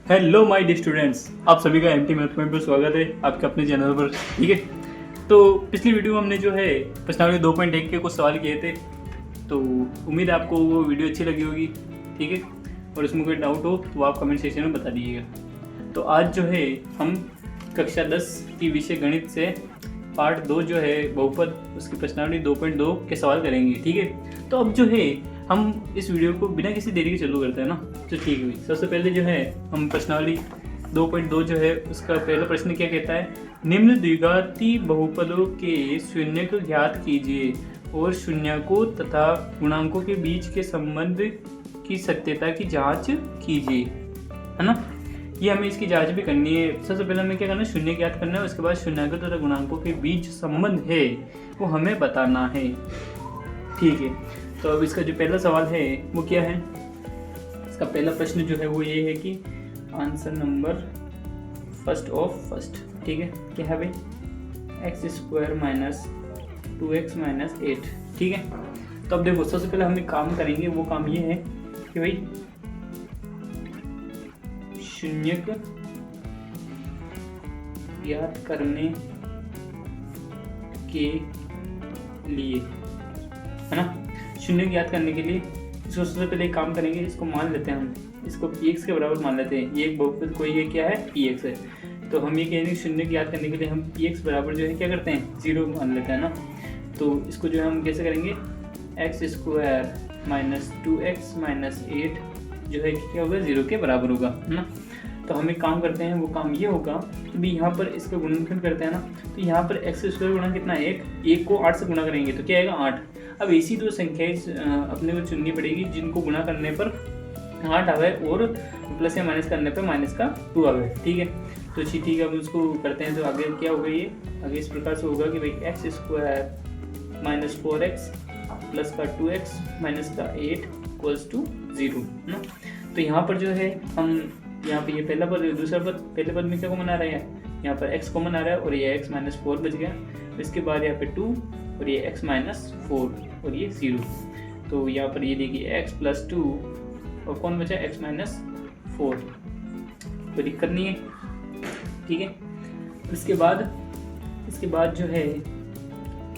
Hello my dear students, आप सभी का एमटी मैथ पॉइंट पर स्वागत है आपके अपने चैनल पर। ठीक है, तो पिछली वीडियो में हमने जो है प्रश्नावली 2.1 के कुछ सवाल किए थे, तो उम्मीद है आपको वो वीडियो अच्छी लगी होगी। ठीक है, और इसमें कोई डाउट हो तो आप कमेंट सेक्शन में बता दीजिएगा। तो आज जो है हम कक्षा 10 की विषय गणित से पार्ट 2 जो है बहुपद, उसकी प्रश्नावली 2.2 के सवाल करेंगे। ठीक है, तो अब जो है हम इस वीडियो को बिना किसी देरी के चालू करते हैं ना। तो ठीक है, सबसे पहले जो है हम प्रश्नावली 2.2 जो है उसका पहला प्रश्न क्या कहता है, निम्न द्विघाती बहुपदों के शून्य को ज्ञात कीजिए और शून्यकों तथा गुणांकों के बीच के संबंध की सत्यता की जांच कीजिए, है ना। ये हमें इसकी जांच भी करनी है। सबसे पहले हमें क्या करना है, शून्य ज्ञात करना है, उसके बाद शून्यकों तथा गुणांकों के बीच संबंध है वो हमें बताना है। ठीक है, तो अब इसका जो पहला सवाल है वो क्या है, इसका पहला प्रश्न जो है वो ये है कि answer number first of first. ठीक है, क्या है भाई, x² माइनस 2x माइनस 8। ठीक है, तो अब देखो सबसे पहले हम एक काम करेंगे, वो काम ये है कि भाई शून्यक ज्ञात करने के लिए, है ना, शून्य ज्ञात करने के लिए इसको सबसे पहले एक काम करेंगे, इसको मान लेते हैं हम, इसको px के बराबर मान लेते हैं। ये एक बहुपद कोई ये क्या है, px है, तो हम ये कहेंगे शून्य ज्ञात करने के लिए हम px बराबर जो है क्या करते हैं, 0 मान लेते हैं ना। तो इसको जो है हम कैसे करेंगे, x² माइनस 2x माइनस 8 जो है क्या होगा, 0 के बराबर होगा, है ना। तो हम एक काम करते हैं, वो काम ये होगा कि भाई यहाँ पर इसका गुणनखंड करते हैं ना, तो यहाँ पर x² गुणा कितना है, 1 को 8 से गुणा करेंगे तो क्या आएगा, 8। अब ऐसी दो संख्याएं अपने को चुननी पड़ेगी जिनको गुणा करने पर 8 आवे और प्लस या माइनस करने पर माइनस का 2 आवे। ठीक है, तो ठीक है, अब उसको करते हैं। तो आगे क्या होगा, ये आगे इस प्रकार से होगा कि भाई x² माइनस 4x प्लस का 2x माइनस का 8 इक्वल्स टू 0 ना। तो यहाँ पर जो है हम यहाँ पे ये पहला पद, दूसरा पद, पहले पद में क्या कॉमन आ रहा है, यहाँ पर x कॉमन आ रहा है और ये x माइनस 4 बच गया। इसके बाद यहाँ पे 2 और ये x माइनस 4 और ये 0। तो यहाँ पर ये देखिए x प्लस 2 और कौन बचा, x माइनस 4, कोई दिक्कत नहीं है। ठीक है, इसके बाद जो है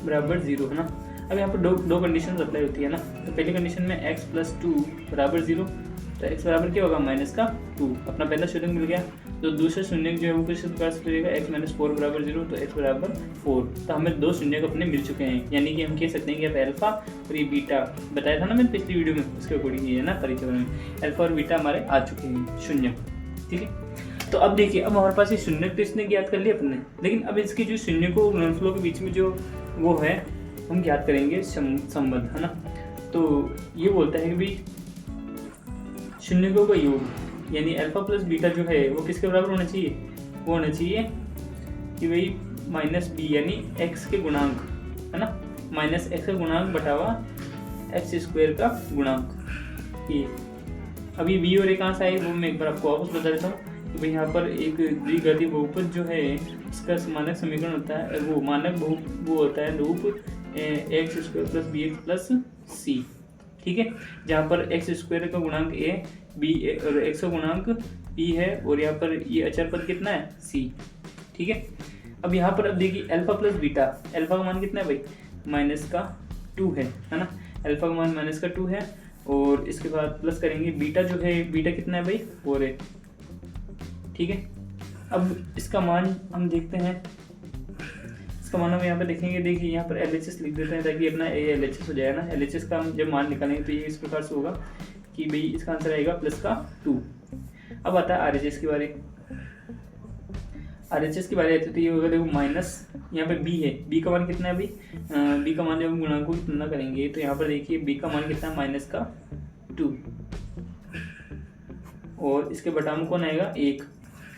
बराबर 0, है ना। अब यहाँ पर दो कंडीशन अप्लाई होती है ना। तो पहली कंडीशन में x प्लस 2 बराबर 0, तो x बराबर क्या होगा, माइनस का 2, अपना पहला शून्य मिल गया। तो दूसरा शून्य जो है वो किस प्रकार से मिलेगा, x माइनस 4 बराबर 0, तो x बराबर 4। तो हमें दो शून्य अपने मिल चुके हैं, यानी कि हम कह सकते हैं कि अब अल्फा और ये बीटा बताया था ना मैंने पिछली वीडियो में, उसके अकॉर्डिंग ये है ना परिचय में, अल्फा और बीटा हमारे आ चुके हैं शून्य। ठीक है, तो अब देखिए, अब हमारे पास ये शून्य तो इसने ज्ञात कर लिया अपने, लेकिन अब इसकी जो शून्य को गुणनफलों के बीच में जो वो है हम ज्ञात करेंगे संबंध, है ना। तो ये बोलता है कि भाई शून्यकों का योग यानी अल्फा प्लस बीटा जो है वो किसके बराबर होना चाहिए, वो होना चाहिए कि भाई माइनस बी यानी x के गुणांक, है ना, माइनस x का गुणांक बटावा x² का गुणांक। ये अब ये b और a कहाँ से आए वो मैं एक बार आपको वापस बता देता हूँ कि भाई यहाँ पर एक द्विघाती बहुपद जो है इसका मानक समीकरण होता है, वो मानक वो होता है रूप x² plus bx plus c। ठीक है, जहाँ पर x² का गुणांक a, b और x का गुणांक b है और यहाँ पर ये अचर पद कितना है, c। ठीक है, अब यहाँ पर अब देखिए अल्फा प्लस बीटा, अल्फा का मान कितना है भाई, माइनस का 2 है ना, अल्फा का मान माइनस का 2 है और इसके बाद प्लस करेंगे बीटा जो है, बीटा कितना है भाई, 4 है। ठीक है, अब इसका मान हम देखते हैं, इसका मान हम यहाँ पर देखेंगे, देखिए यहाँ पर LHS लिख देते हैं ताकि अपना LHS हो जाए ना। LHS का हम जब मान निकालेंगे तो ये इस प्रकार से होगा कि भाई इसका आंसर आएगा प्लस का 2। अब आता है RHS की बारी, RHS की बारी आती है तो ये होगा, देखो माइनस यहाँ पे b है, b का मान कितना है भाई, b का मान जब हम गुणांकों की तुलना करेंगे तो यहाँ पर देखिए b का मान कितना है, माइनस का 2 और इसके बटा में कौन आएगा, 1।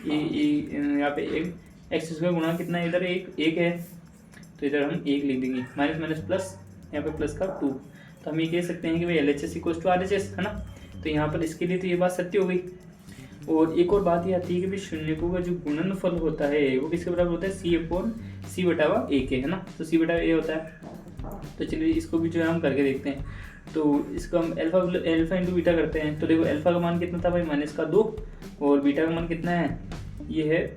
यहाँ पे एक x² गुणा कितना है, इधर 1 है तो इधर हम 1 लिख देंगे, माइनस माइनस प्लस, यहाँ पे प्लस का 2। तो हम ये कह सकते हैं कि भाई LHS इक्वल्स टू RHS, है ना। तो यहाँ पर इसके लिए तो ये बात सत्य हो गई। और एक और बात ये आती है कि भाई शून्यकों का जो गुणनफल होता है वो किसके बराबर होता है, c/c बटावा a के, है ना। तो c/a होता है। तो चलिए इसको भी जो है हम करके देखते हैं। तो इसको हम अल्फा इंटू बीटा करते हैं। तो देखो अल्फा का मान कितना था भाई -2 और बीटा का मान कितना है, ये है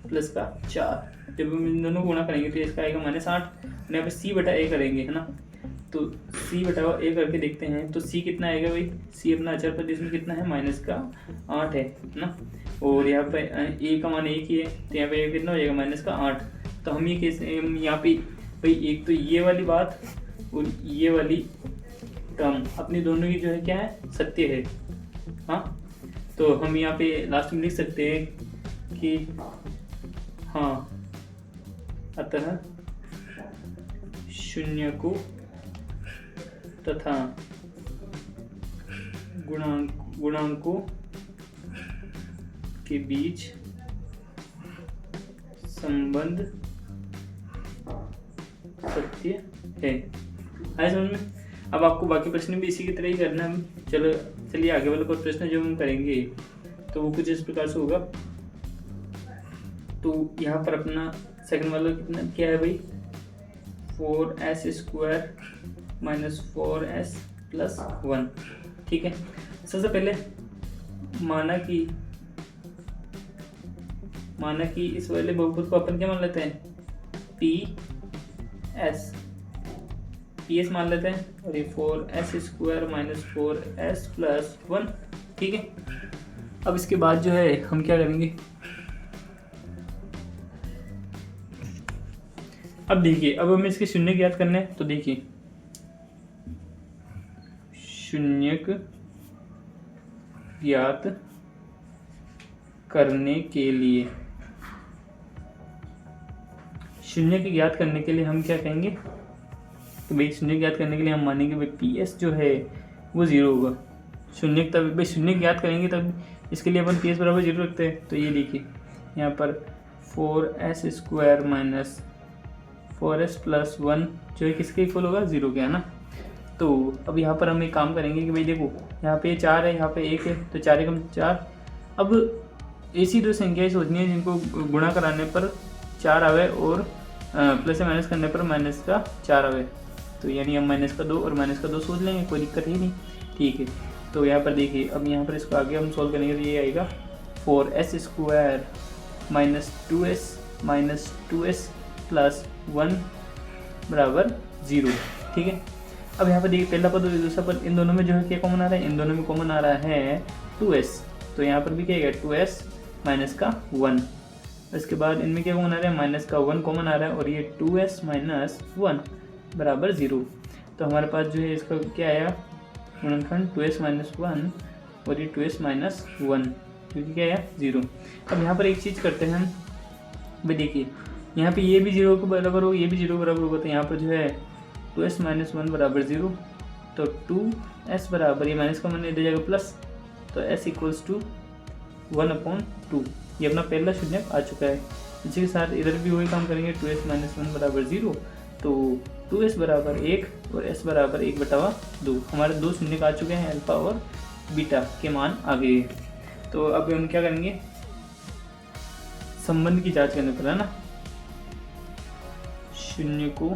+4। जब हम इन दोनों को गुणा करेंगे तो इसका आएगा -8 और यहाँ पे c/a करेंगे, है ना। तो c/a करके देखते हैं तो c कितना आएगा भाई, c अपना अचर प्रदेश में कितना है -8 है ना। और यहाँ पे a का मान 1 ही है तो यहाँ पे कितना हो जाएगा -8। तो हम ये कैसे, हम यहाँ पे भाई एक तो ये वाली बात और ये वाली टर्म अपनी दोनों की जो है क्या है, सत्य है। हाँ, तो हम यहाँ पे लास्ट में लिख सकते हैं कि हाँ, अतः शून्य को तथा गुणांकों के बीच संबंध सत्य है। आए समझ में। अब आपको बाकी प्रश्न भी इसी की तरह ही करना है। चलिए आगे वाला कोई प्रश्न जो हम करेंगे तो वो कुछ इस प्रकार से होगा। तो यहाँ पर अपना सेकंड वाला कितना क्या है भाई, 4s² - 4s + 1। ठीक है, सबसे पहले माना कि इस वाले बहुपद को अपन क्या मान लेते हैं, PS मान लेते हैं और ये 4s² - 4s + 1। ठीक है, अब इसके बाद जो है हम क्या करेंगे, अब देखिए, अब हमें इसके शून्य ज्ञात करने हैं। तो देखिए शून्य ज्ञात करने के लिए, शून्य की ज्ञात करने के लिए हम क्या कहेंगे, तो भाई शून्य ज्ञात करने के लिए हम मानेंगे भाई PS जो है वो 0 होगा। शून्य तब भाई शून्य ज्ञात करेंगे तब इसके लिए अपन PS = 0 रखते हैं। तो ये देखिए यहाँ पर 4s² - 4s + 1 जो है किसके इक्वल होगा, 0 के, है ना। तो अब यहाँ पर हम एक काम करेंगे कि भाई देखो यहाँ पे 4 है, यहाँ पे 1 है, तो 4 × 4। अब ऐसी दो संख्याएं सोचनी है जिनको गुणा कराने पर 4 आवे और प्लस या माइनस करने पर -4 आवे। तो यानी हम -2 और -2 सोच लेंगे, कोई दिक्कत ही नहीं। ठीक है, तो यहाँ पर देखिए, अब यहाँ पर इसको आगे हम सॉल्व करेंगे तो ये आएगा 4s² - 2s + 1 = 0। ठीक है, अब यहाँ पर देखिए पहला पद और दूसरा पद, इन दोनों में जो है क्या कॉमन आ रहा है, इन दोनों में कॉमन आ रहा है 2s। तो यहाँ पर भी क्या आएगा 2s - 1। इसके बाद इनमें क्या कॉमन आ रहा है, -1 कॉमन आ रहा है और ये 2s - 1 = 0। तो हमारे पास जो है इसका क्या आया, गुणनखंड 2s - 1 और ये 2s - 1 क्योंकि क्या आया 0। अब यहाँ पर एक चीज़ करते हैं हम, भाई देखिए यहाँ पे ये भी 0 के बराबर होगा, ये भी 0 के बराबर होगा। तो यहाँ पर जो है 2s - 1 = 0। तो 2s बराबर, ये माइनस का मन दे जाएगा प्लस, तो s = 1/2। ये अपना पहला शून्य आ चुका है। इसी के साथ इधर भी वही काम करेंगे, 2s - 1 = 0। तो 2s = 1 और s = 1/2। हमारे दो शून्य आ चुके हैं, अल्फा और बीटा के मान आ गए। तो अब हम क्या करेंगे, संबंध की जांच करने पर, है ना, शून्य को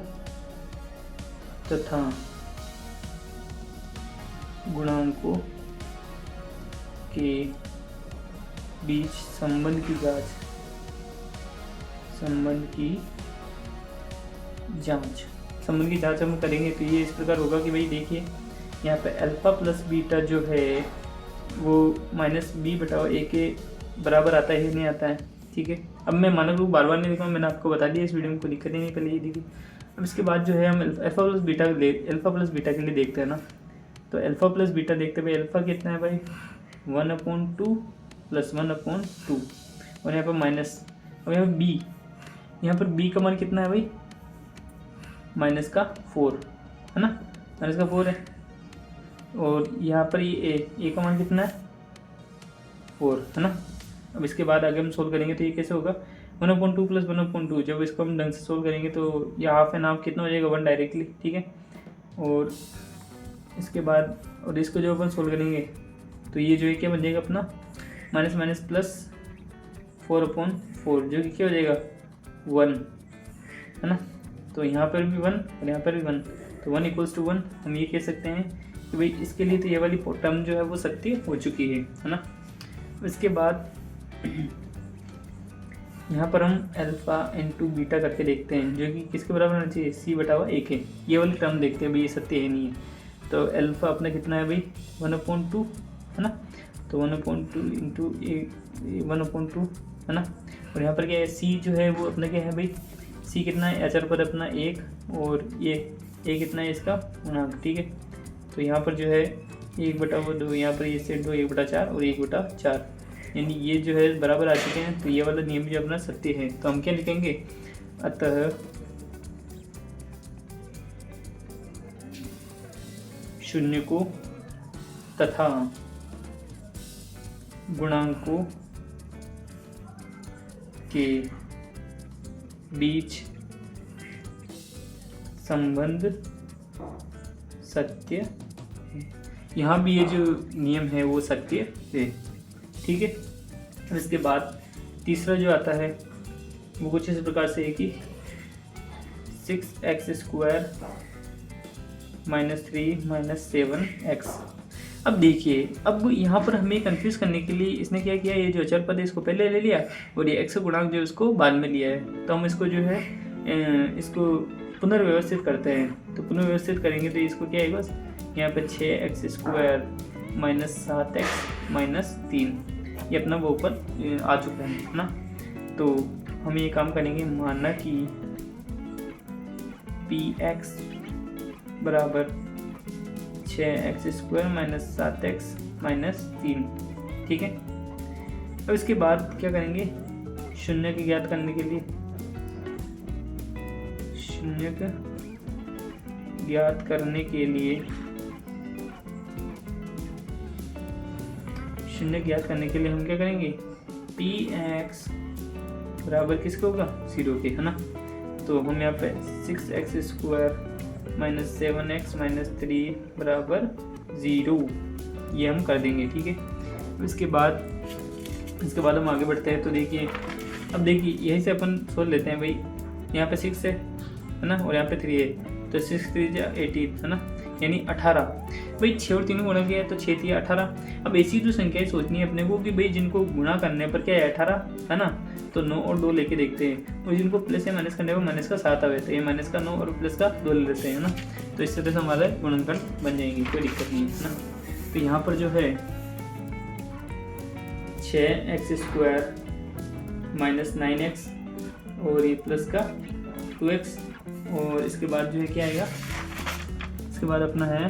तथा गुणांकों के बीच संबंध की जांच हम करेंगे। तो ये इस प्रकार होगा कि भाई देखिए यहाँ पे अल्फा प्लस बीटा जो है वो -b/a के बराबर आता है, नहीं आता है। ठीक है, अब मैं मानक रूप बार नहीं लिखा, मैंने आपको बता दिया इस वीडियो में, कोई दिक्कत ही नहीं। पहले ये देखिए, अब इसके बाद जो है हम अल्फा प्लस बीटा के लिए देखते हैं ना। तो अल्फा प्लस बीटा देखते हुए अल्फा कितना है भाई 1/2 + 1/2 और यहाँ पर माइनस, और यहाँ पर b का मान कितना है भाई -4, है ना, -4 है। और यहाँ पर ये a का मान कितना है 4, है ना। अब इसके बाद आगे हम सोल्व करेंगे तो ये कैसे होगा 1/2 + 1/2। जब इसको हम ढंग से सोल्व करेंगे तो ये हाफ एंड हाफ कितना हो जाएगा 1 डायरेक्टली। ठीक है, और इसके बाद और इसको जो अपन सोल्व करेंगे तो ये जो है क्या बन जाएगा अपना माइनस प्लस 4/4 जो कि क्या हो जाएगा 1, है ना। तो यहाँ पर भी 1 और यहाँ पर भी 1, तो 1 = 1। हम ये कह सकते हैं कि भाई इसके लिए तो ये वाली टर्म जो है वो सत्य हो चुकी है ना। इसके बाद यहाँ पर हम अल्फा इंटू बीटा करके देखते हैं, जो कि किसके बराबर होना चाहिए, c/1 है। ये वाली टर्म देखते हैं भाई, ये सत्य है नहीं है। तो अल्फा अपना कितना है भाई 1/2 है ना, तो 1/2 इंटू 1/2 है ना। और यहाँ पर क्या है c जो है वो अपना क्या है भाई, c कितना है अचर पर अपना 1, और ये a कितना है इसका गुणांक, ठीक है। तो यहाँ पर जो है 1/2, यहाँ पर ये सेट दो 1/4 और 1/4, यानी ये जो है बराबर आ चुके हैं। तो ये वाला नियम जो अपना सत्य है। तो हम क्या लिखेंगे, अतः शून्यकों तथा गुणांकों के बीच संबंध सत्य है। यहाँ भी ये जो नियम है वो सत्य है, ठीक है। अब इसके बाद तीसरा जो आता है वो कुछ इस प्रकार से है कि 6x² - 3 - 7x। अब देखिए, अब यहाँ पर हमें कंफ्यूज करने के लिए इसने क्या किया, ये जो अचर पद है इसको पहले ले लिया और ये x गुणांक जो उसको बाद में लिया है। तो हम इसको जो है इसको पुनर्व्यवस्थित करते हैं। तो पुनर्व्यवस्थित करेंगे तो इसको क्या है, बस यहाँ पे 6x² - 7x - 3 ये अपना वो ऊपर आ चुका है ना। तो हम ये काम करेंगे, मानना कि px बराबर 6x² - 7x - 3, ठीक है। अब इसके बाद क्या करेंगे, शून्य की ज्ञात करने के लिए शून्य ज्ञात करने के लिए हम क्या करेंगे, px बराबर किसका होगा 0 के, है ना। तो हम यहाँ पे 6x² - 7x - 3 बराबर 0 ये हम कर देंगे, ठीक है। इसके बाद हम आगे बढ़ते हैं। तो देखिए, अब देखिए यहीं से अपन सोच लेते हैं भाई, यहाँ पे 6 है ना, और यहाँ पे 3 है, तो 6 3 18 है ना, यानी 18। भाई 6 और 3 गुणा किया है तो 6 3 18। अब ऐसी जो संख्याएं सोचनी है अपने को कि भाई जिनको गुणा करने पर क्या है 18 है ना, तो 9 और 2 लेके देखते हैं, और जिनको प्लस या माइनस करने पर माइनस का 7 आवे तो ये माइनस का 9 और प्लस का 2 ले लेते हैं ना। तो इस तरह से हमारा गुणनखंड बन जाएंगे, कोई दिक्कत नहीं है ना। तो यहाँ पर जो है 6x² - 9x और ये प्लस का 2x, और इसके बाद जो है क्या आएगा, इसके बाद अपना है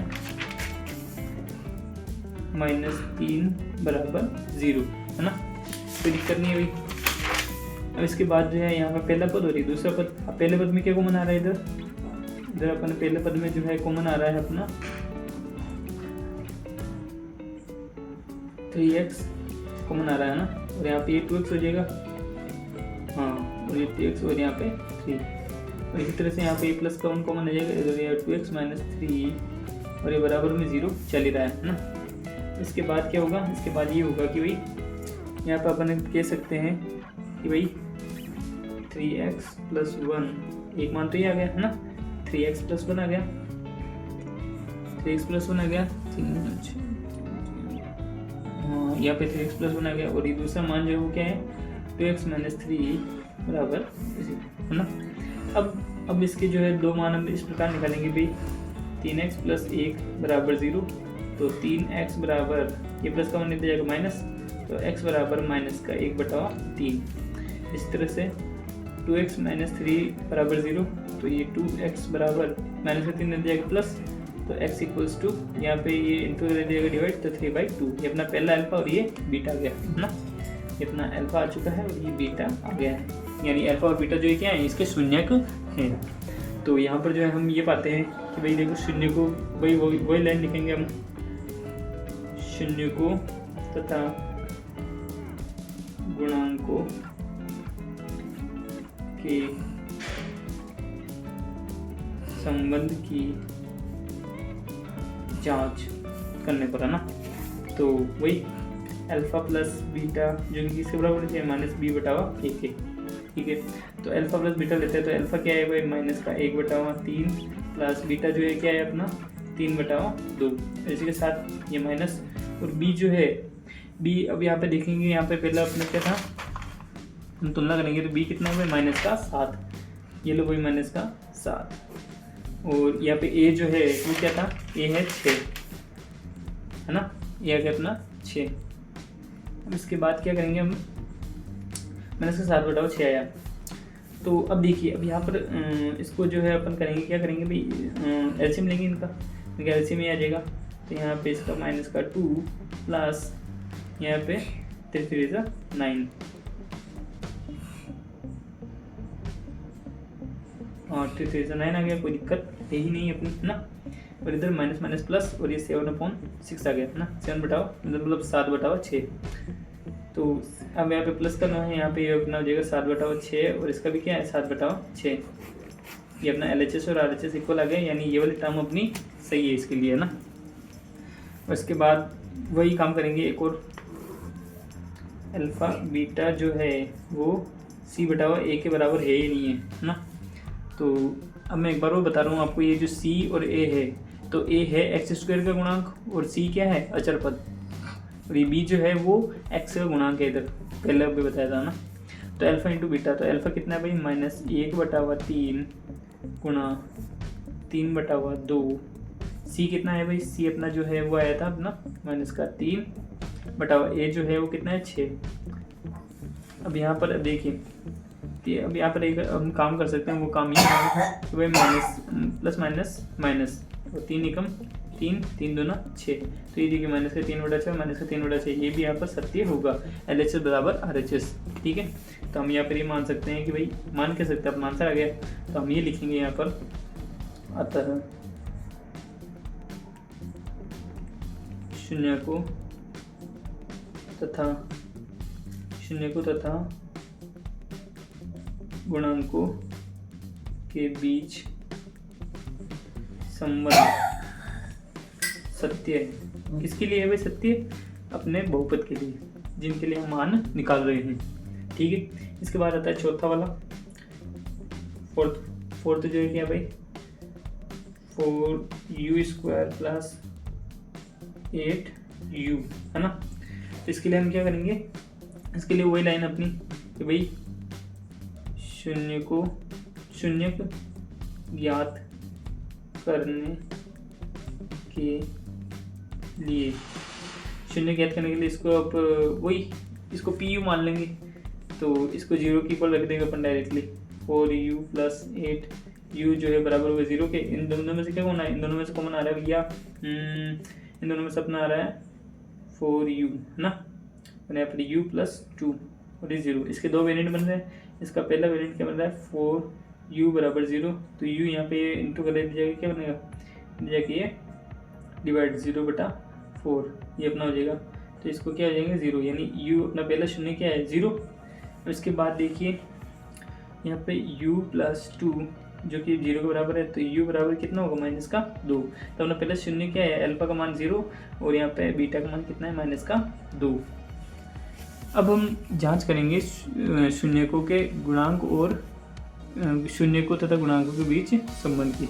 -3 बराबर 0 है ना, कोई दिक्कत नहीं है भाई। अब इसके बाद जो है यहाँ पर पहला पद और ये दूसरा पद। अब पहले पद में क्या कॉमन आ रहा है, इधर अपन पहले पद में जो है कॉमन आ रहा है अपना 3x कॉमन आ रहा है ना, और यहाँ पे ये 2x हो जाएगा, हाँ, और ये 2x और यहाँ पे 3, और इसी तरह से यहाँ पे ये प्लस का 1 कॉमन आ जाएगा, इधर ये 2x - 3 और ये बराबर में 0 चल ही रहा है ना। इसके बाद क्या होगा, इसके बाद ये होगा कि भाई यहाँ पे अपन कह सकते हैं कि भाई 3x + 1 एक मान तो ये आ गया है ना, 3x + 1 आ गया, 3x + 1 आ गया, हाँ यहाँ पे 3x + 1 आ गया, और ये दूसरा मान जो है वो क्या है 2x - 3 बराबर है ना। अब इसके जो है दो मान हम इस प्रकार निकालेंगे भाई, 3x + 1 बराबर 0, तो 3x बराबर ये प्लस का मान निकल जाएगा माइनस, तो x बराबर -1/3। इस तरह से 2x - 3 बराबर 0, तो ये 2x बराबर -3 निकल जाएगा प्लस, तो x = यहाँ पे ये इंटू दे दिया डिवाइड, तो 3/2। ये अपना पहला अल्फा और ये बीटा आ गया है ना, ये अपना अल्फा आ चुका है और ये बीटा आ गया है, यानी अल्फा और बीटा जो है क्या है इसके शून्यक हैं। तो यहाँ पर जो है हम ये पाते हैं कि भाई देखो शून्य को भाई वही लाइन लिखेंगे हम, शून्य को तथा गुणांकों के संबंध की जांच करने पर है ना। तो वही अल्फा प्लस बीटा जो कि किसके बराबर है -b/1 है, ठीक है। तो अल्फा प्लस बीटा लेते हैं, तो अल्फा क्या है भाई -1/3 प्लस बीटा जो है क्या है अपना 3/2, इसी के साथ ये माइनस। और b जो है b, अब यहाँ पे देखेंगे, यहाँ पे पहला अपने क्या था, हम तुलना करेंगे तो b कितना है -7, ये लो वही -7। और यहाँ पे a जो है वो क्या था, a है 6, है ना, ये आ गया अपना 6। अब इसके बाद क्या करेंगे हम, -7/6 आया। तो अब देखिए, अब यहाँ पर इसको जो है अपन करेंगे, क्या करेंगे भाई, एलसीएम लेंगे इनका, क्योंकि एलसीएम में आ जाएगा। तो यहाँ पे इसका -2 प्लस यहाँ पे 3 9, और 3 9 आ गया, कोई दिक्कत है ही नहीं अपनी, है ना। और इधर माइनस माइनस प्लस, और ये 7/6 आ गया, है ना, 7/7/6। तो अब यहाँ पे प्लस करना है, यहाँ पे ये अपना हो जाएगा 7/6, और इसका भी क्या है 7/6। ये अपना LHS और RHS इक्वल आ गया, यानी ये वाली टर्म अपनी सही है इसके लिए, है ना। और इसके बाद वही काम करेंगे, एक और अल्फ़ा बीटा जो है वो C/A के बराबर है ही नहीं है ना। तो अब मैं एक बार वो बता रहा हूँ आपको, ये जो C और A है, तो A है x² का गुणांक, और C क्या है, अचर पद, और ये B जो है वो x का गुणांक है, इधर पहले अभी बताया था ना। तो अल्फ़ा इंटू बीटा, तो अल्फ़ा कितना है भाई, -1/3 गुणा 3/2। C कितना है भाई, C अपना जो है वो आया था अपना -3/A जो है वो कितना है 6। अब यहाँ पर देखिए, अब यहाँ पर एक हम काम कर सकते हैं, वो काम ये है कि भाई प्लस माइनस, और 3 एकम 3, 3 दूना 6। तो ये देखिए -3/6, -3/6, ये भी यहाँ पर सत्य होगा, LHS बराबर RHS, ठीक है। तो हम यहाँ पर ये मान सकते हैं कि भाई, मान के सकते हैं, अब आंसर आ गया। तो हम ये लिखेंगे यहाँ पर, अतः शून्य को तथा गुणांकों के बीच संबंध सत्य है। किसके लिए है भाई सत्य, अपने बहुपद के लिए, जिनके लिए हम मान निकाल रहे हैं, ठीक है। इसके बाद आता है चौथा वाला, फोर्थ जो है क्या भाई, 4u² प्लस 8u, है ना। तो इसके लिए हम क्या करेंगे, इसके लिए वही लाइन अपनी कि भाई शून्य ज्ञात करने के लिए, इसको अब वही, इसको PU मान लेंगे, तो इसको 0 की इक्वल रख देंगे अपन डायरेक्टली। 4u प्लस 8u जो है बराबर हुआ 0 के। इन दोनों में से क्या कॉमन है, इन दोनों में से कॉमन आ रहा है भैया, इन दोनों में से अपना आ रहा है 4u, है ना, और यहाँ पर u प्लस 2 और ये 0। इसके दो वेरिएंट बन रहे हैं। इसका पहला वेरिएंट क्या बन रहा है, 4u बराबर 0, तो u यहाँ पे इंटू कर दीजिएगा, क्या बनेगा, जाके ये डिवाइड 0/4, ये अपना हो जाएगा। तो इसको क्या हो जाएंगे 0, यानी u अपना पहला शून्य क्या है 0। और इसके बाद देखिए यहाँ पे u प्लस 2 जो कि 0 के बराबर है, तो u बराबर कितना होगा -2। तो अपना पहला शून्य क्या है, अल्फा का मान 0, और यहाँ पे बीटा का मान कितना है -2। अब हम जांच करेंगे शून्यकों के गुणांक और शून्यकों तथा गुणांकों के बीच संबंध की,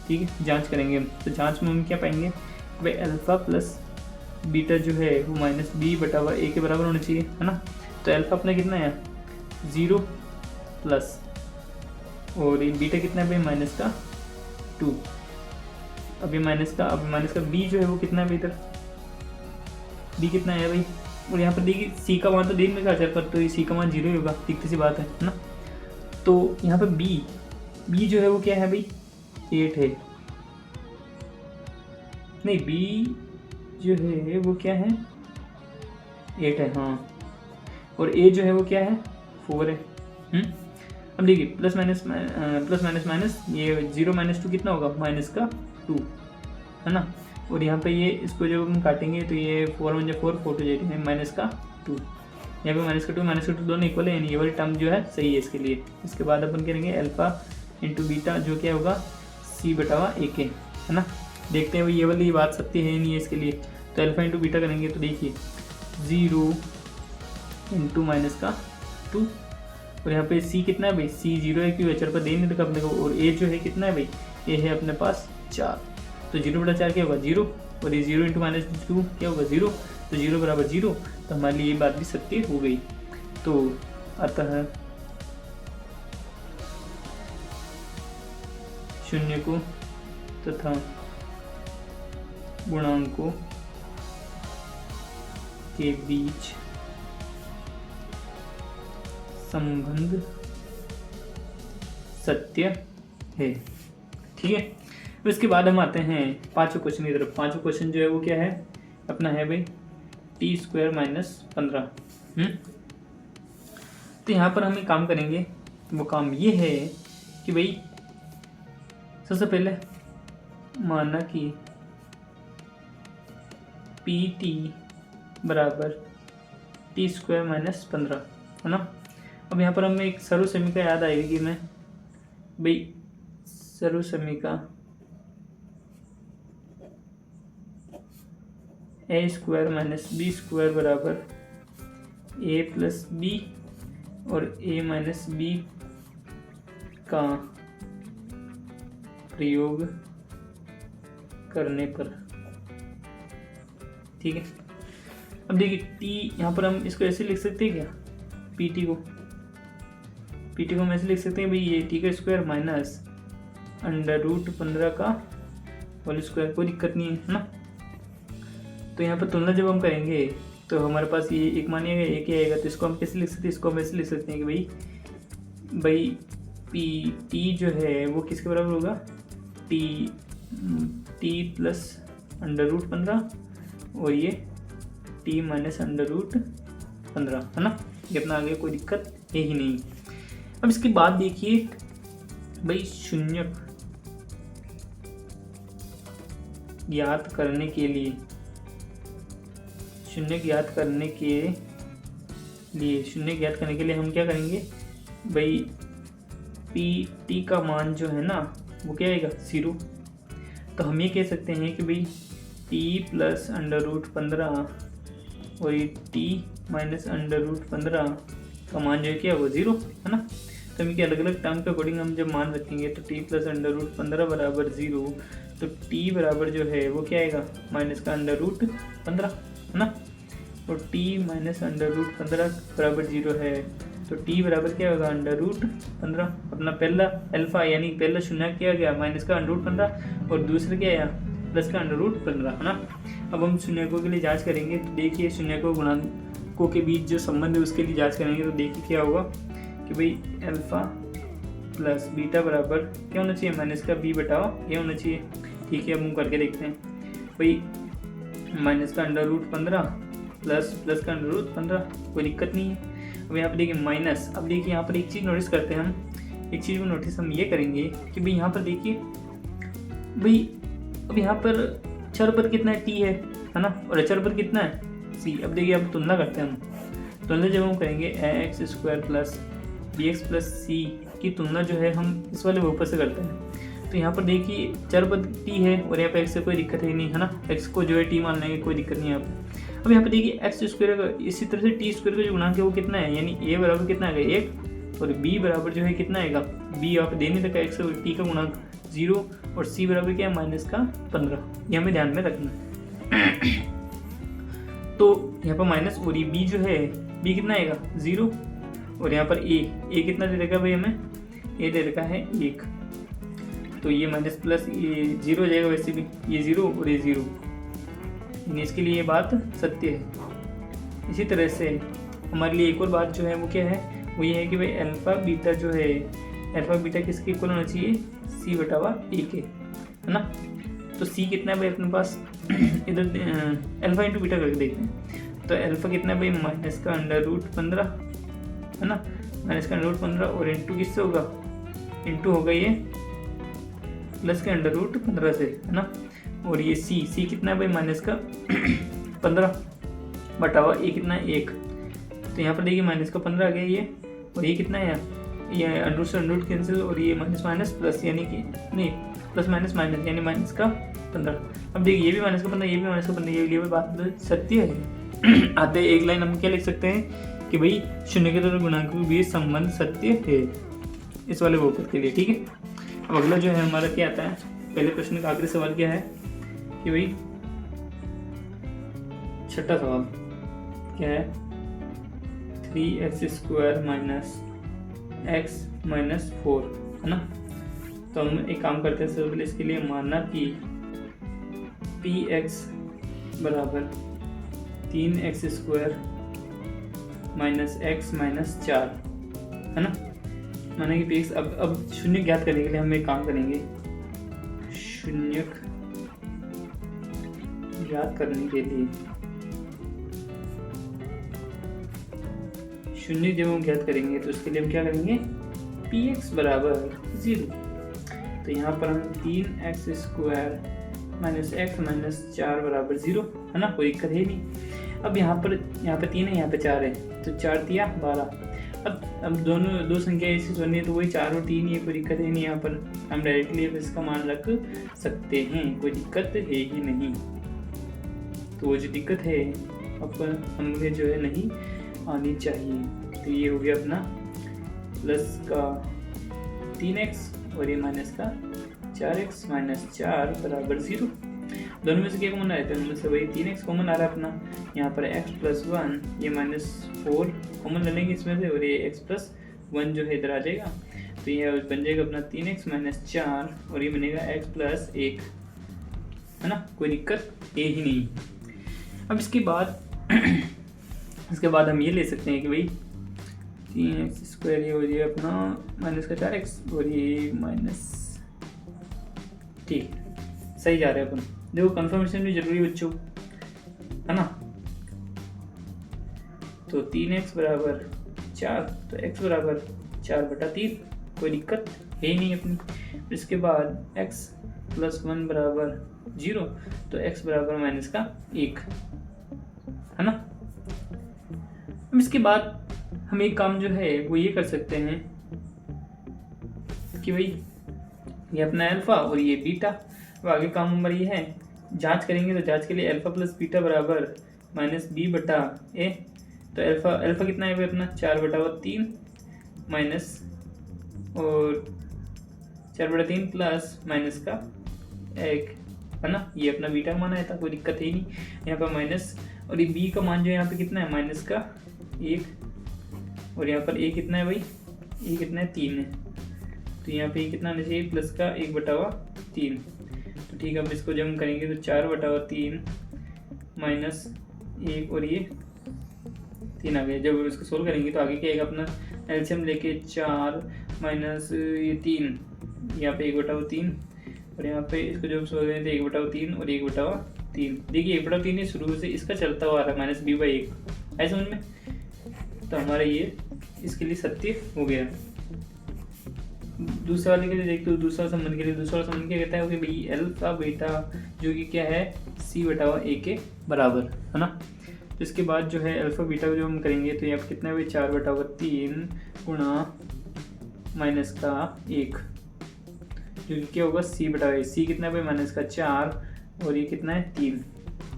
ठीक है, जांच करेंगे हम। तो जांच में हम क्या पाएंगे, भाई अल्फा प्लस बीटा जो है वो -b/a के बराबर होना चाहिए, है ना। तो अल्फा अपना कितना है 0 प्लस, और ये बीटा कितना है भाई -2। अब माइनस का b जो है वो कितना है भाई, इधर b कितना है भाई, और यहाँ पर देखिए c का मान तो देख में का पर, तो ये c का मान 0 ही होगा, दिखती सी बात है ना। तो यहाँ पर b जो है वो क्या है भाई 8 है, नहीं b जो है वो क्या है 8 है, हाँ, और a जो है वो क्या है 4 है। अब देखिए प्लस माइनस ये 0 - 2 कितना होगा -2, है ना। और यहाँ पे ये इसको जब हम काटेंगे तो ये 4 × 4 4 2 8 है -2, यहाँ पे -2 दोनों इक्वल है, यानी ये वाली टर्म जो है सही है इसके लिए। इसके बाद अपन करेंगे अल्फा इंटू बीटा जो क्या होगा C/A के, है ना। देखते हैं भाई ये वाली बात सत्य है नहीं है इसके लिए। तो अल्फा इंटू बीटा करेंगे तो देखिए 0 × -2, और यहाँ पे C कितना है भाई, C 0 है क्योंकि अचर पर दे नहीं रखा अपने को, और A जो है कितना है भाई, A है अपने पास 4, तो 0/4 क्या होगा 0, और ये 0 × -2 क्या होगा 0, तो 0 = 0, तो हमारे लिए ये बात भी सत्य हो गई। तो अतः शून्य को तथा गुणांकों के बीच संबंध सत्य है। ठीक है, तो इसके बाद हम आते हैं पांचवें क्वेश्चन की तरफ। पांचवा क्वेश्चन जो है वो क्या है अपना है भाई t² - 15। तो यहाँ पर हम एक काम करेंगे, वो काम ये है कि भाई सबसे पहले माना कि PT = t² - 15 है ना। अब यहाँ पर हमें एक सर्व समीकरण याद आएगी कि मैं भाई सर्व समीकरण a² - b² = a + b और a - b का प्रयोग करने पर। ठीक है, अब देखिए t यहाँ पर हम इसको ऐसे लिख सकते हैं क्या, pt को हम ऐसे लिख सकते हैं भाई ये t का स्क्वायर माइनस √15 का होल स्क्वायर, कोई दिक्कत नहीं है ना। तो यहाँ पर तुलना जब हम करेंगे तो हमारे पास ये एक मानिएगा एक ही आएगा, तो इसको हम कैसे लिख सकते हैं, इसको हम ऐसे लिख सकते हैं कि भाई pt जो है वो किसके बराबर होगा t + √15 और ये t - √15 है ना। कितना आ गया, कोई दिक्कत है ही नहीं। अब इसके बाद देखिए भाई शून्यक ज्ञात करने के लिए शून्यक ज्ञात करने के लिए हम क्या करेंगे भाई pt का मान जो है ना वो क्या आएगा 0। तो हम ये कह सकते हैं कि भाई t + √15 और ये t - √15 का मान जो है क्या वो 0 है ना। तो हम इनके अलग अलग टर्म के अकॉर्डिंग हम जब मान रखेंगे तो t + √15 = 0, तो t बराबर जो है वो क्या आएगा -√15 है ना। और t - √15 = 0 है, तो t बराबर क्या होगा √15। अपना पहला अल्फा यानी पहला शून्य किया गया -√15 और दूसरा क्या आया प्लस का √15 है ना। अब हम शून्यकों के लिए जांच करेंगे, तो देखिए शून्यकों गुणांकों के बीच जो संबंध है उसके लिए जांच करेंगे, तो देखिए क्या होगा कि भाई अल्फा प्लस बीटा बराबर क्या होना चाहिए -b/a होना चाहिए। ठीक है, अब हम करके देखते हैं भाई -√15 प्लस का √15, कोई दिक्कत नहीं है। अब यहाँ पर देखिए माइनस, अब देखिए यहाँ पर एक चीज़ नोटिस करते हैं हम, एक चीज़ को नोटिस हम ये करेंगे कि भाई यहाँ पर देखिए भाई अब यहाँ पर अक्षर पर कितना है t है ना, और अक्षर पर कितना है c। अब देखिए अब तुलना करते हैं हम, तुलना जब हम करेंगे ax² + bx + c की तुलना जो है हम इस वाले ऊपर से करते हैं। तो यहाँ पर देखिए चर पद t है और यहाँ पे x से कोई दिक्कत है नहीं है ना, x को जो है t मान लेंगे, कोई दिक्कत नहीं है यहाँ पे। अब यहाँ पे देखिए x² का इसी तरह से t² का जो गुणांक है वो कितना है, यानी a बराबर कितना आएगा 1 और b बराबर जो है कितना आएगा b आप देने तक x और t का गुणांक 0 और c बराबर क्या है -15, ये हमें ध्यान में रखना है। तो यहाँ पर माइनस और ये b जो है b कितना आएगा 0 और यहाँ पर a कितना दे रखा है भाई हमें, a दे रखा है 1, तो ये माइनस प्लस ये 0 हो जाएगा, वैसे भी ये 0 और ये 0, इसके लिए ये बात सत्य है। इसी तरह से हमारे लिए एक और बात जो है वो क्या है, वो ये है कि भाई अल्फा बीटा जो है, अल्फा बीटा किसके इक्वल होना चाहिए c/a के, है ना। तो c कितना है भाई अपने पास इधर अल्फा इंटू बीटा करके देखते हैं, तो अल्फा कितना है भाई -√15 है ना, -√15 और इंटू किससे होगा, इंटू होगा ये प्लस के √15 से है ना। और ये c कितना है भाई -15 बटावा a कितना है 1, तो यहाँ पर देखिए -15 आ गया ये, और ये कितना है ये अंडर से अंडर कैंसिल और ये माइनस प्लस यानी कि नहीं प्लस माइनस यानी -15। अब देखिए ये भी -15 ये भी -15, ये भी बात सत्य है। आते एक लाइन हम क्या लिख सकते हैं कि भाई शून्य के तथा गुणांक के बीच संबंध सत्य है, इस वाले बहुपद के लिए। ठीक है, अब अगला जो है हमारा क्या आता है, पहले प्रश्न का आखिरी सवाल क्या है, कि भाई छठा सवाल क्या है, 3x² माइनस x माइनस 4 है ना। तो हम एक काम करते हैं, सबसे पहले इसके लिए मानना कि px बराबर 3x² माइनस x माइनस 4 है ना। माना कि px अब शून्य ज्ञात करने के लिए हम एक काम करेंगे, शून्य ज्ञात करने के लिए शून्य जब हम ज्ञात करेंगे तो उसके लिए हम क्या करेंगे, px बराबर 0। तो यहाँ पर हम 3x² माइनस x माइनस 4 बराबर 0 है ना, कोई दिक्कत है नहीं। अब यहाँ पे 3 है, यहाँ पे 4 है, तो 4 तिया 12। अब दोनों दो संख्या ऐसी सुननी है तो वही 4 और 3 ही, कोई दिक्कत है नहीं। यहाँ पर हम डायरेक्टली इसका मान रख सकते हैं, कोई दिक्कत है ही नहीं। तो वो जो दिक्कत है अब हमें जो है नहीं आनी चाहिए। तो ये हो गया अपना प्लस का 3x और ये माइनस का 4x माइनस 4 बराबर 0। दोनों में से क्या कॉमन आ रहा है, दोनों में से वही 3x कॉमन आ रहा है अपना। यहाँ पर x प्लस 1 ये माइनस 4 कॉमन ले लेंगे इसमें से, और ये x प्लस 1 जो है इधर आ जाएगा। तो ये बन जाएगा अपना 3x माइनस 4 और ये बनेगा x प्लस 1 है ना, कोई दिक्कत है ही नहीं। अब इसके बाद हम ये ले सकते हैं कि भाई 3x² ये हो जाए अपना माइनस का 4x और ये माइनस, ठीक सही जा रहे हैं अपन। देखो कंफर्मेशन भी जरूरी बच्चों है ना। तो 3x बराबर 4 तो x बराबर 4/3, कोई दिक्कत है ही नहीं अपनी। इसके बाद x प्लस 1 बराबर 0 तो x बराबर माइनस का 1 है ना। अब इसके बाद हम एक काम जो है वो ये कर सकते हैं कि भाई ये अपना अल्फा और ये बीटा। अब आगे काम नंबर ये है, जांच करेंगे तो जांच के लिए अल्फा प्लस बीटा बराबर माइनस b/a। तो अल्फा कितना है भाई अपना 4/3 माइनस और 4/3 प्लस माइनस का 1 है ना। ये अपना बीटा माना है था, कोई दिक्कत है ही नहीं। यहाँ पर माइनस और ये बी का मान जो यहाँ पे कितना है माइनस का 1 और यहाँ पर a कितना है भाई, a कितना है 3 है। तो यहाँ पे कितना आना चाहिए प्लस का 1/3। तो ठीक है, अब इसको जब हम करेंगे तो 4/3 माइनस 1 और ये 3 आ गया। जब इसको सोल्व करेंगे तो आगे क्या आएगा अपना एलसीएम लेके 4 माइनस ये 3, यहाँ पे 1/3 और यहाँ पे इसको जब सोल्व करेंगे तो 1/3 और 1/3। देखिए 1/3 ही शुरू से इसका चलता हुआ आ रहा है माइनस b/1 है समझ में। तो हमारा ये इसके लिए सत्य हो गया। दूसरे वाले के लिए देखते हो, दूसरा संबंध क्या कहता है कि भाई अल्फा बीटा जो कि क्या है c/a के बराबर है ना। तो इसके बाद जो है अल्फा बीटा को जो हम करेंगे तो यहाँ पर कितना है भाई 4/3 गुणा माइनस का 1 जो कि क्या होगा c/a। c कितना है भाई माइनस का 4 और ये कितना है 3।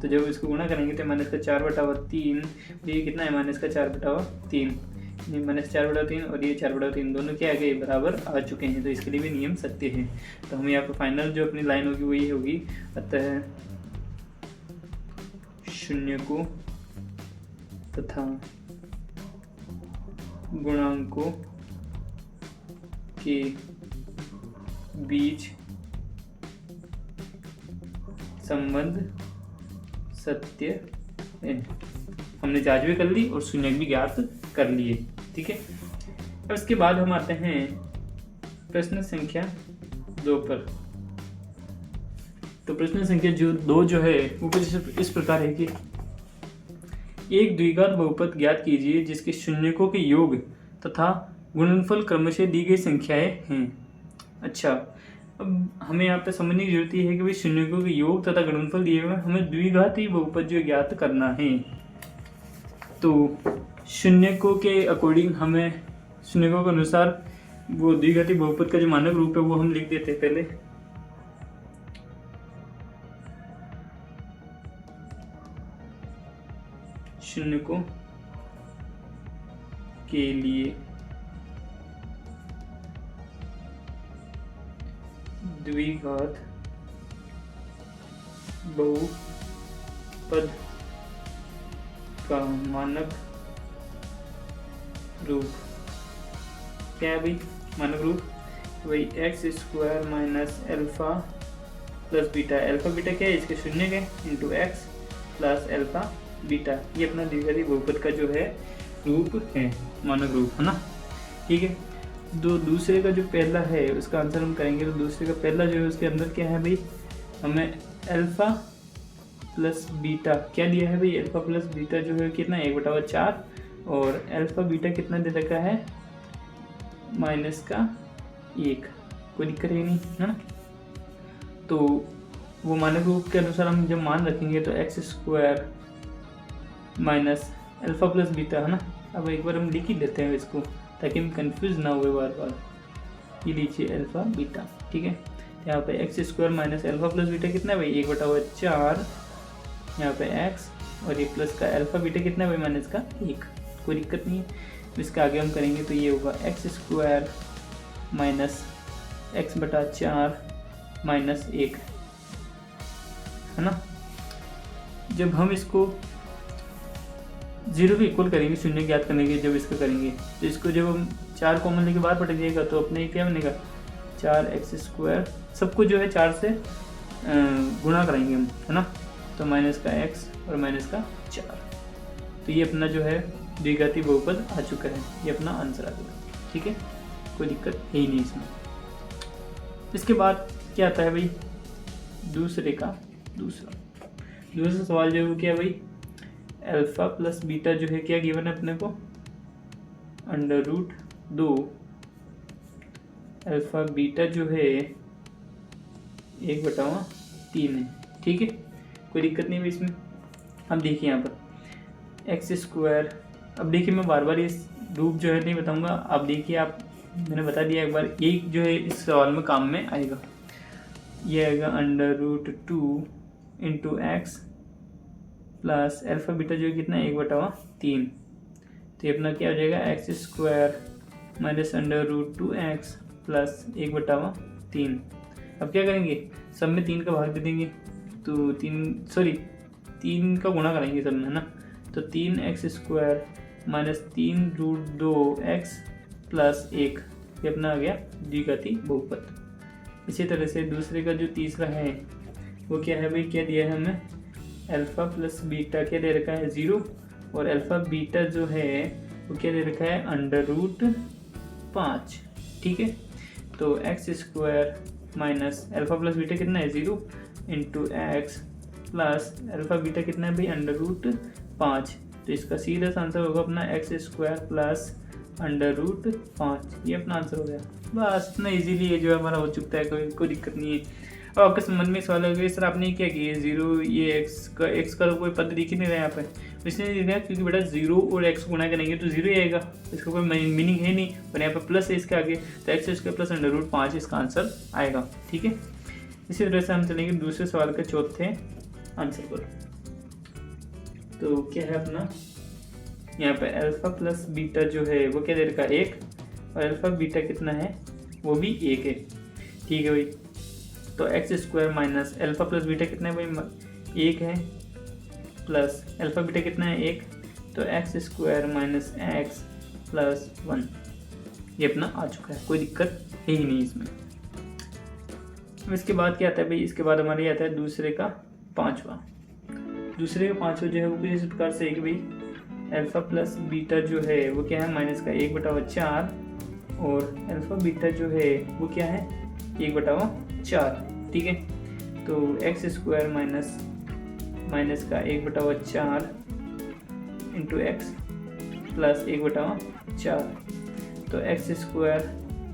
तो जब इसको गुणा करेंगे तो माइनस का 4/3 ये कितना है माइनस का 4/3, माइनस 4/3 और ये 4/3 दोनों क्या आ गए बराबर आ चुके हैं। तो इसके लिए भी नियम सत्य है। तो हम यहाँ पर फाइनल जो अपनी लाइन होगी वो ये होगी, अतः शून्य को तथा गुणांकों के बीच संबंध सत्य है। हमने जांच भी कर ली और शून्य भी ज्ञात कर लिए, ठीक है। अब इसके बाद हम आते हैं प्रश्न संख्या 2 पर। तो प्रश्न संख्या 2 जो है वो कुछ इस प्रकार है कि एक द्विघात बहुपद ज्ञात कीजिए जिसके शून्यकों के योग तथा गुणनफल क्रमशः दी गई संख्याएं हैं। अच्छा, अब हमें यहाँ पे समझने की जरूरत है कि भाई शून्यकों के योग तथा गुणनफल दिए हुए हमें द्विघाती बहुपद जो ज्ञात करना है। तो शून्यकों के अकॉर्डिंग हमें शून्यकों के अनुसार वो द्विघाती बहुपद का जो मानक रूप है वो हम लिख देते हैं पहले। शून्यकों के लिए द्विघात बहुपद का मानक रूप क्या है भाई? मानक रूप वही x square minus alpha plus beta. Alpha beta क्या है? इसके शून्य के into X plus alpha beta. ये अपना द्विघाती बहुपद का जो है रूप है, मानक रूप है ना। ठीक है, दूसरे का जो पहला है उसका आंसर हम करेंगे। तो दूसरे का पहला जो है उसके अंदर क्या है भाई? हमें अल्फा प्लस बीटा क्या दिया है भाई? अल्फा प्लस बीटा जो है कितना? 1/4 और अल्फा बीटा कितना दे रखा है? -1। कोई दिक्कत है नहीं, है ना। तो वो मानक रूप के अनुसार हम जब मान रखेंगे तो X square minus alpha plus beta, है ना। अब एक बार हम लिख ही देते हैं इसको ताकि हम कंफ्यूज ना हुए बार बार। ये लीजिए अल्फा बीटा, ठीक है। यहाँ पे x square minus alpha plus beta कितना है भाई? 1/4। यहाँ पे एक्स और ये प्लस का अल्फा बीटा कितना है भाई? -1। कोई दिक्कत नहीं है। इसके आगे हम करेंगे तो ये होगा एक्स स्क्वायर माइनस x/4 -1, है ना। जब हम इसको 0 के इक्वल करेंगे, शून्य ज्ञात करने के जब इसका करेंगे तो इसको जब हम 4 कॉमन लेके बाहर पटक दिएगा तो अपने क्या बनेगा? 4x²। सबको जो है 4 से गुणा कराएंगे हम, है ना। तो -x और -4। तो ये अपना जो है द्विघाती बहुपद आ चुका है। ये अपना आंसर आ गया, ठीक है। कोई दिक्कत है ही नहीं इसमें। इसके बाद क्या आता है भाई? दूसरा सवाल जो है वो क्या है भाई? अल्फा प्लस बीटा जो है क्या गिवन है अपने को? √2 अल्फा बीटा जो है 1/3 है, ठीक है। कोई दिक्कत नहीं है इसमें। अब देखिए यहाँ पर x²। अब देखिए मैं बार बार इस रूप जो है नहीं बताऊंगा। आप देखिए, आप मैंने बता दिया एक बार, एक जो है इस सवाल में काम में आएगा। ये आएगा √2 into X plus alpha beta जो है कितना है? 1/3। तो ये अपना क्या हो जाएगा? x² minus √2x plus 1/3। अब क्या करेंगे? सब में 3 का भाग दे देंगे तो 3 का गुणा करेंगे सब में, है ना। तो 3x² माइनस 3√2x प्लस 1। ये अपना आ गया द्विघाती बहुपद। इसी तरह से दूसरे का जो तीसरा है वो क्या है भाई? क्या दिया है हमें? अल्फा प्लस बीटा क्या दे रखा है? 0। और अल्फा बीटा जो है वो क्या दे रखा है? √5, ठीक है। तो x² minus alpha plus beta कितना है? 0 into X plus alpha beta कितना है भाई? √5। तो इसका सीधा सा आंसर होगा अपना x² प्लस √5। ये अपना आंसर हो गया। बस इतना इजीली ये जो है हमारा हो चुका है, कोई दिक्कत नहीं है। अब आपके समझ में सवाल होगा सर आपने क्या किया? 0 ये x का कोई पद दिख ही नहीं रहा है यहाँ पे। इसलिए दिख रहा है क्योंकि बेटा 0 और x गुणा करेंगे तो 0 ही आएगा, इसका कोई मीनिंग है नहीं। और यहाँ पे प्लस है इसके आगे, तो x² प्लस √5 इसका आंसर आएगा, ठीक है। इसी तरह से हम चलेंगे दूसरे सवाल के चौथे आंसर पर। तो क्या है अपना? यहाँ पे अल्फा प्लस बीटा जो है वो क्या दे रखा है? 1। और अल्फा बीटा कितना है? वो भी 1 है, ठीक है भाई। तो x² minus alpha plus beta कितना है भाई? 1 है, प्लस अल्फा बीटा कितना है? 1। तो x² माइनस x प्लस 1। ये अपना आ चुका है, कोई दिक्कत है ही नहीं इसमें। इसके बाद क्या आता है भाई? इसके बाद हमारे आता है दूसरे का पांचवा जो है वो कुछ इस प्रकार से है कि भाई अल्फा प्लस बीटा जो है वो क्या है? -1/4 और अल्फा बीटा जो है वो क्या है? 1/4, ठीक है। तो x² माइनस का 1/4 इंटू एक्स प्लस 1/4। तो x²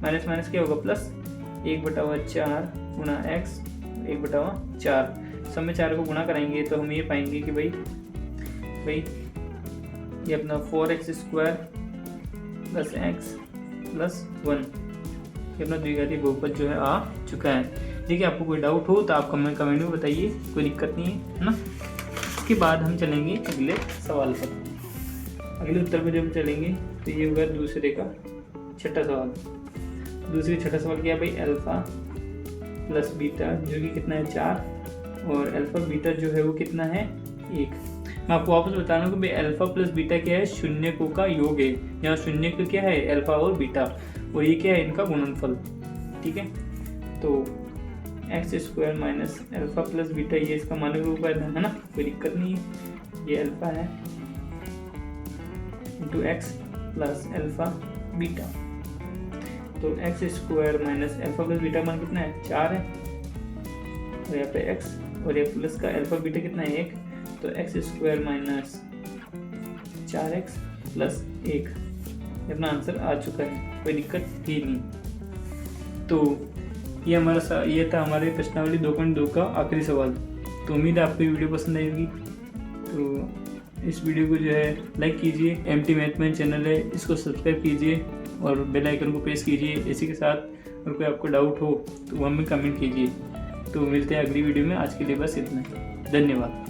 माइनस क्या होगा? प्लस 1/4 गुणा x 1/4। सब में 4 को गुणा कराएंगे तो हम ये पाएंगे कि भाई ये अपना 4x² प्लस x प्लस 1 ये अपना द्विघाती बहुपद जो है आ चुका है। ठीक है, आपको कोई डाउट हो तो आप कमेंट में बताइए, कोई दिक्कत नहीं है ना। इसके बाद हम चलेंगे अगले सवाल पर। अगले उत्तर पर जब हम चलेंगे तो ये होगा दूसरे का छठा सवाल। छठा सवाल क्या है भाई? अल्फा प्लस बीटा जो कि कितना है? 4 और अल्फ़ा बीटा जो है वो कितना है 1। मैं आपको वापस बता रहा हूँ कि भाई अल्फ़ा प्लस बीटा क्या है, शून्यकों का योग है। यहाँ शून्य को क्या है अल्फ़ा और बीटा, और ये क्या है इनका गुणनफल। ठीक है, तो X square minus alpha plus beta ये इसका मानक रूप है ना, कोई दिक्कत नहीं है। ये अल्फ़ा है into X plus alpha beta, तो X square minus alpha plus beta मान कितना है 4 है, और यहाँ पे एक्स और ये प्लस का अल्फ़ा बीटा कितना है 1, तो X square minus 4x plus 1 अपना आंसर आ चुका है, कोई दिक्कत ही नहीं। तो ये था हमारे प्रश्नावली 2.2 का आखिरी सवाल। तो उम्मीद है आपको ये वीडियो पसंद आएगी। तो इस वीडियो को जो है लाइक कीजिए, MT मैथमैन चैनल है इसको सब्सक्राइब कीजिए और बेल आइकन को प्रेस कीजिए। इसी के साथ अगर कोई आपको डाउट हो तो वो हमें कमेंट कीजिए। तो मिलते हैं अगली वीडियो में, आज के लिए बस इतना। धन्यवाद।